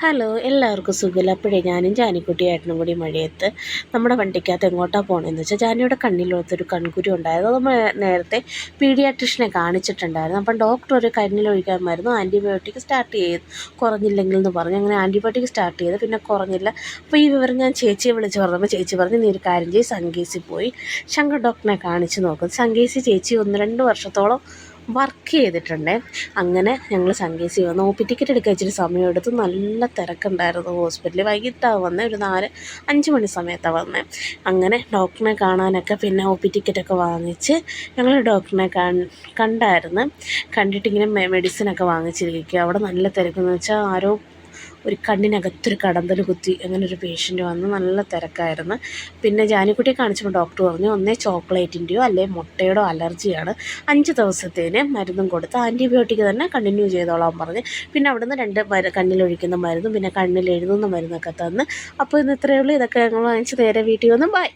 Hello, എല്ലാവർക്കും സുഖമില്ല. അപ്പോഴേ ഞാനും ജാനിക്കുട്ടിയായിട്ടും കൂടി മഴയത്ത് നമ്മുടെ വണ്ടിക്കകത്ത് എങ്ങോട്ടാണ് പോകണമെന്ന് വെച്ചാൽ ജാനിയുടെ കണ്ണിലോത്തൊരു കൺകുരു ഉണ്ടായിരുന്നു. അത് നമ്മൾ നേരത്തെ പീഡിയാട്രിഷനെ കാണിച്ചിട്ടുണ്ടായിരുന്നു. അപ്പം ഡോക്ടർ ഒരു കണ്ണിലൊഴിക്കാൻ മരുന്ന് ആൻറ്റിബയോട്ടിക് സ്റ്റാർട്ട് ചെയ്ത് കുറഞ്ഞില്ലെങ്കിൽ എന്ന് പറഞ്ഞു. അങ്ങനെ ആൻറ്റിബയോട്ടിക് സ്റ്റാർട്ട് ചെയ്ത് പിന്നെ കുറഞ്ഞില്ല. അപ്പോൾ ഈ വിവരം ഞാൻ ചേച്ചിയെ വിളിച്ച് പറഞ്ഞപ്പോൾ ചേച്ചി പറഞ്ഞു, നീ ഒരു കാര്യം ചെയ്ത് സംഗീസിൽ പോയി ശങ്കർ ഡോക്ടറിനെ കാണിച്ച് നോക്കും. സംഗീസി ചേച്ചി 1-2 വർഷത്തോളം വർക്ക് ചെയ്തിട്ടുണ്ടേ. അങ്ങനെ ഞങ്ങൾ സംഗീസി വന്നു. ഒ പി ടിക്കറ്റ് എടുക്കാൻ ഇച്ചിരി സമയമെടുത്തു. നല്ല തിരക്കുണ്ടായിരുന്നു ഹോസ്പിറ്റലിൽ. വൈകിട്ടാണ് വന്നത്, ഒരു 4-5 മണി സമയത്താണ് വന്നത്. അങ്ങനെ ഡോക്ടറിനെ കാണാനൊക്കെ പിന്നെ ഒ പി ടിക്കറ്റൊക്കെ വാങ്ങിച്ച് ഞങ്ങൾ ഡോക്ടറിനെ കണ്ടായിരുന്നു. കണ്ടിട്ടിങ്ങനെ മെഡിസിനൊക്കെ വാങ്ങിച്ചിരിക്കുക. അവിടെ നല്ല തിരക്കെന്ന് വെച്ചാൽ ആരോ ഒരു കണ്ണിനകത്തൊരു കടന്തൽ കുത്തി അങ്ങനെ ഒരു പേഷ്യൻ്റ് വന്ന് നല്ല തിരക്കായിരുന്നു. പിന്നെ ജാനിക്കുട്ടിയെ കാണിച്ചപ്പോൾ ഡോക്ടർ പറഞ്ഞു, ഒന്നേ ചോക്ലേറ്റിൻ്റെയോ അല്ലെങ്കിൽ മുട്ടയുടെയോ അലർജിയാണ്, 5 ദിവസത്തേന് മരുന്നും കൊടുത്ത് ആൻറ്റിബയോട്ടിക് തന്നെ കണ്ടിന്യൂ ചെയ്തോളാൻ പറഞ്ഞ്. പിന്നെ അവിടുന്ന് 2 കണ്ണിലൊഴിക്കുന്ന മരുന്നും പിന്നെ കണ്ണിൽ എഴുതുന്ന മരുന്നൊക്കെ തന്ന്. അപ്പോൾ ഇന്ന് ഇത്രയേ ഉള്ളൂ. ഇതൊക്കെ ഞങ്ങൾ വാങ്ങിച്ച് നേരെ വീട്ടിൽ വന്നു. ബൈ.